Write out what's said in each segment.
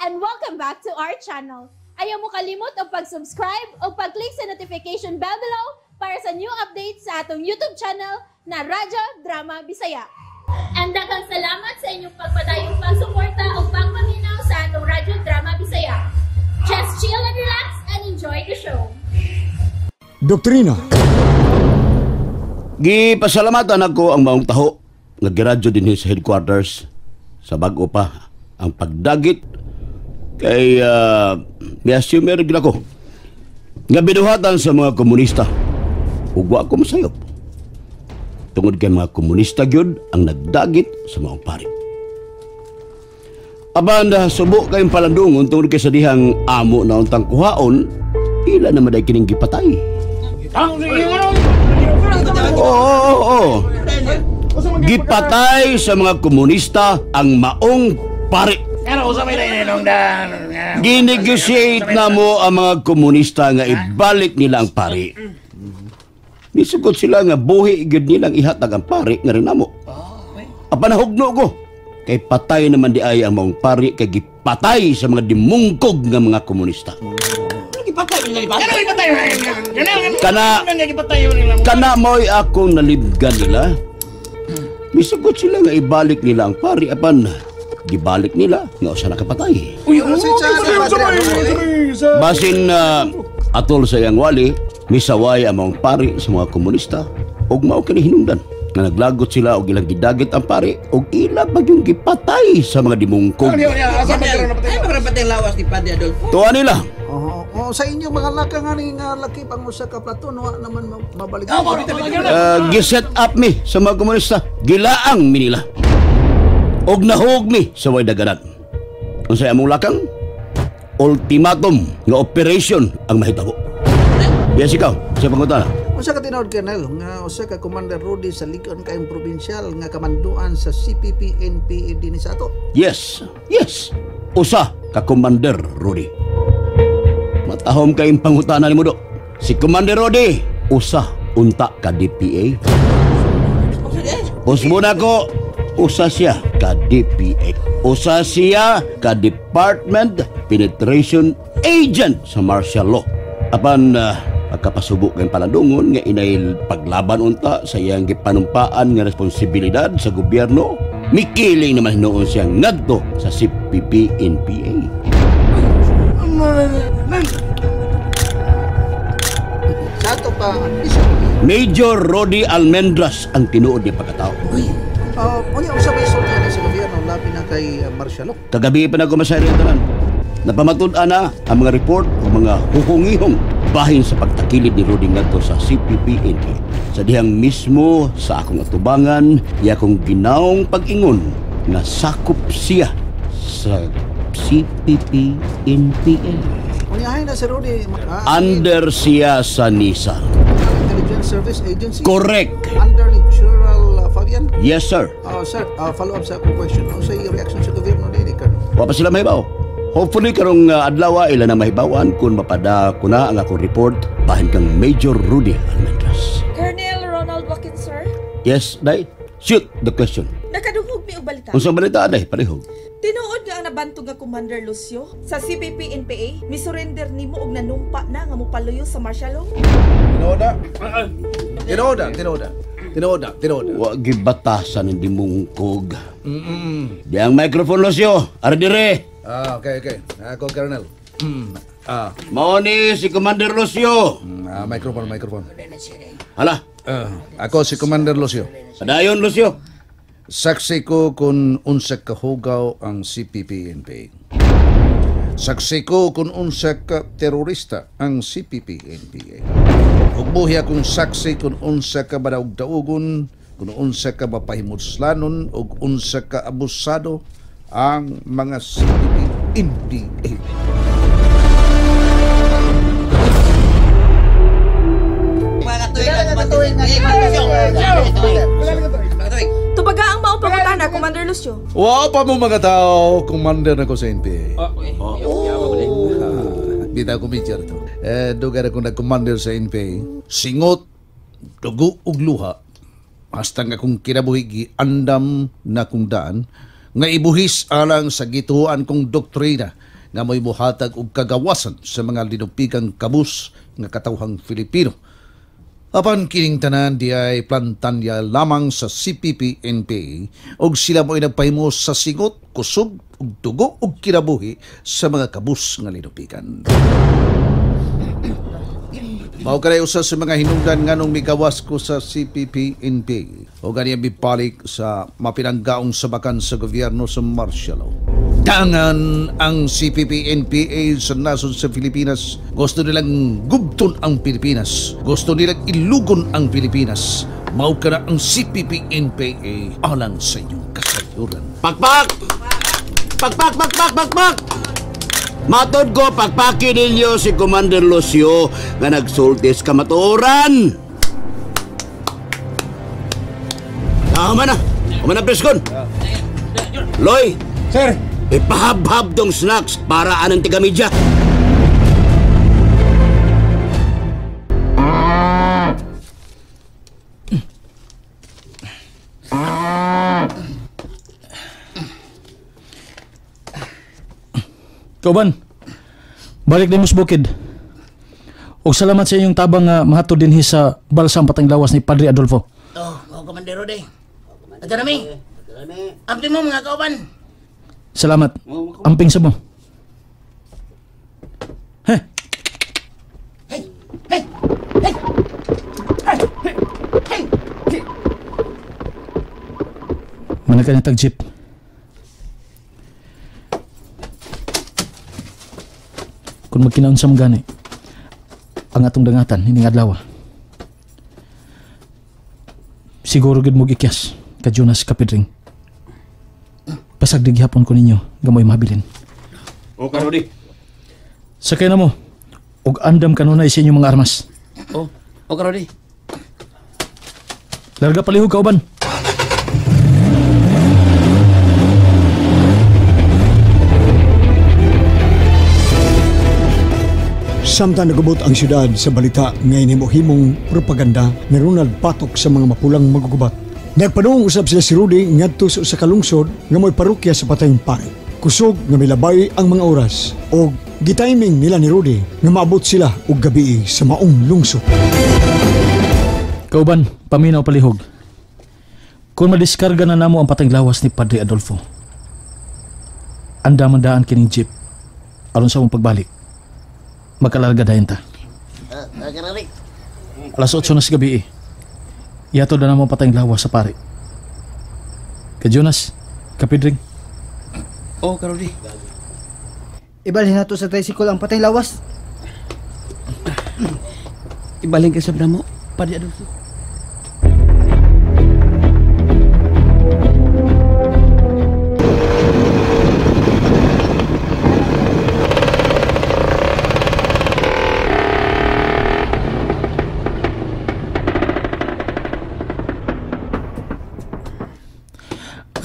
and welcome back to our channel. Ayaw mo kalimot o pag-subscribe o pag-click sa notification bell below para sa new updates sa atong YouTube channel na Radyo Drama Bisaya. And daghang salamat sa inyong pagpadayong pagsuporta o pagpaminaw sa atong Radyo Drama Bisaya. Just chill and relax and enjoy the show. Doktrina. Gipasalamatan ako ang maong taho nga giradyo din sa headquarters sa bag-o pa ang pagdagit kay mi-assume rin ako nga binuhatan sa mga komunista ug wa ko masayop tungod kay mga komunista gyud ang nagdagit sa maong pari. Aban subo kayong palandungon tungod kay sa dihang amo na untang kuhaon, ila na maday kining gipatay. Oo. Gipatay sa mga komunista ang maong pari. Ginegotiate na mo ang mga komunista nga ibalik nila ang pari. Nisugod sila nga buhi gud nilang ihatag ang pari nga rin namo. Apanahugno ko kay patay naman di ay ang maong pari kay gipatay sa mga dimungkog nga mga komunista. Kana mo'y akong nalibgan nila. Misugot sila nga ibalik nila ang pari apan gibalik nila nga usa nakapatay. Basin atol sa iyang wali misaway ang mga pari sa mga komunista ug mao kini hinungdan nga naglagot sila og ilang gidagit ang pari ug ila bagyong gipatay sa mga dimungkog. Ay magpatay lawas ni Padre Adolfo. Tuwa nila. Sa inyo mga laka nga ni laki pang usa ka platon wa naman mabalik. Giset up mi sa mga komunista, gilaang mi nila. Og nahug mi sa way daganan. Unsay among lakang? Ultimatum nga operation ang mahitabo. Yes, ikaw, sa pangutana. Usa ka tinawag Colonel nga usa ka Commander Rudy sa Likon kayong probinsyal nga kamanduan sa CPP-NPA dinhi sa ato. Yes. Usa ka Commander Rudy. Matahom kayong pangutana ni mo do. Si Commander Rudy, usa unta ka DPA. Usmo na ko, usa siya ka DPA. Usa siya ka Department Penetration Agent sa martial law. Apan pagkapasubok ng palandungon nga inay paglaban unta sa iyang gipanumpaan nga responsibilidad sa gobyerno, mikiling naman noon siyang ngadto sa CPP-NPA. Sa ato pa Major Rodi Almendras ang tinuod ni pagkatao. unya usa may sultan sa gobyerno labi na kay martial law. Kagabi pa na kumasari ang tanan. Napamatud-an na ang mga report o mga hukungihong bahin sa pagtakilid ni Rudy ngadto sa CPP-NPA. Sa dihang mismo sa akong atubangan, iya akong ginaong pag-ingon na sakop siya sa CPP-NPA. Unyahay na si Rudy Under siya sa NISA. Intelligence Service Agency. Correct. Under ni General Fabian. Yes, sir. Sir, follow up sa akong question. Ano sa reaction sa gobyerno ni Colonel? Wa pa sila mahibaw. Hopefully karong adlaw ila na mahibawan kung mapada ko na ang akong report bahin kang Major Rudy Almendras. Colonel Ronald Wakin, sir? Yes, Day. Shoot the question. Nakadungog mi og balita. Unsa balita, Day? Parehog. Tinuod nga ang nabantog nga Commander Lucio sa CPP-NPA, misurrender nimo og nanumpa na nga mopaluyo sa martial law. Tinoda. Wa gibatasan hindi mungkog. Di ang microphone, Lucio. Ardire. Okay. Ako, Colonel. Mao ni si Commander Lucio. Microphone. Hala. Ako si Commander Lucio. Padayon, Lucio. Saksi ko kung unsa kahugaw ang CPP-NPA. Saksi ko kung unsa ka terorista ang CPP-NPA. Ugbuhi akong saksi kung unsa ka badaog-daugon, kung unsa ka mapahimuslanon, o unsa ka abusado ang mga CPP-NPA. Tubaga ang maong pangutana, Commander Lucio. Wa pa mo mga tao, commander na ko sa NPA. Bita ko medyo ito. Dugar ako nag-commander sa NPA. Singot, dugo ug luha. Hasta nga kung kinabuhi andam na kung daan, nga ibuhis alang sa gituan kong doktrina nga mo'y buhatag og kagawasan sa mga linupigang kabus nga katawhang Filipino. Apan kining tanan di ay plantanya lamang sa CPP-NPA og sila mo'y nagpahimo sa singot, kusog, ug dugo ug kinabuhi sa mga kabus nga linupigan. Mao kanay usa sa mga hinungdan nganong migawas ko sa CPP-NPA o ganyan bibalik sa mapinanggaong sabakan sa gobyerno sa martial law. Dangan ang CPP-NPA sa nasod sa Pilipinas. Gusto nilang gubton ang Pilipinas. Gusto nilang ilugon ang Pilipinas. Mao ka na ang CPP-NPA alang sa inyong kasayuran. Pakpak! Pakpak, pakpak, pakpak! Matod ko, pagpaki ninyo si Commander Lucio nga nagsultis kamatuoran. Human na preskon. Loy, Sir! ipahab-hab tong snacks para anang tigamidya. Kauban, balik din mo sa bukid. Og salamat sa inyong tabang nga mahatod dinhi sa balsang patang lawas ni Padre Adolfo. Commander Rode. Ito nami. Abdi mo mga kauban. Salamat. Amping sa mo. Heh. Hey! Hey! Hey! Hey! Hey! Managan na tag-jeep. Kung magkinaon sa mga gani, ang atong dangatan, hining adlaw. Siguro gid mo gikyas, ka Jonas Kapidring. Pasagdig hapon ko ninyo, gamoy mabilin. O, Karodi. Sakay na mo, og andam kanunay sa inyong mga armas. O Karodi. Larga palihog kauban. Samtang nagubot ang syudad sa balita ngayon himo-himong propaganda ni Ronald Patok sa mga mapulang magugubat. Nagpanong usab sila si Rudy ngadto sa kalungsod nga mo'y parokya sa Patayong Pari. Kusog nga milabay ang mga oras o gitiming nila ni Rudy nga maabot sila og gabi sa maong lungsod. Kauban, paminaw palihog. Kung madiskarga na namo ang patang lawas ni Padre Adolfo, andamandaan kining jeep aron sa mong pagbalik. Magkalarga dayon ta. Karodi. Alas 8 na sa gabi. Yato na namo patayong lawas sa pare. Ka Jonas, Kapidring. O Karodi. Ibalhin na to sa tricycle ang patay lawas. Ibaling ka sa mo, Padre Adolfo.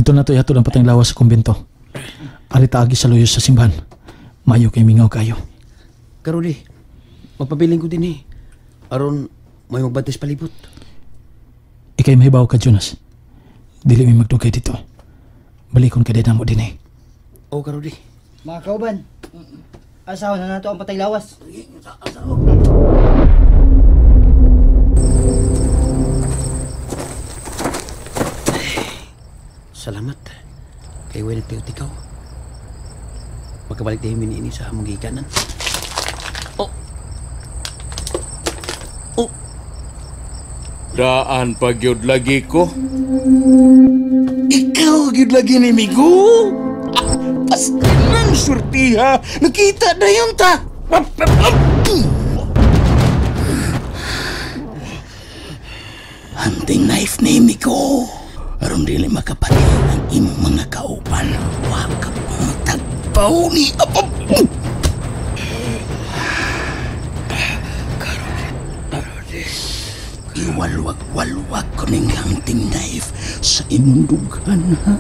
Ito na to yato ng patayong lawas sa kumbento. Alita agi sa luyos sa simbahan. Mayo kay mingaw kayo. Karodi, magpabiling ko din eh. Aron, may magbantis palibot. Ikay mahibaw ka, Jonas. Dili may magdugay dito. Balikon ka din mo din eh. O Karodi. Mga kauban, asawa na nato ang patay lawas. Salamat. Kay Wayne nagtiyo-tikaw. Magkabalik tayo ini sa among gikanan. Oh! Oh! Daan pagyod lagi ko. Ikaw gyud lagi ni Migo. Astilan surtiha. Nakita na yun ta. Hunting knife ni Migo. Aron dili makapati ang imong mga kauban. Wa ka tagpaw ni apap. Karodi. Iwalwag-walwag ko ning hunting knife sa imong dughan, ha?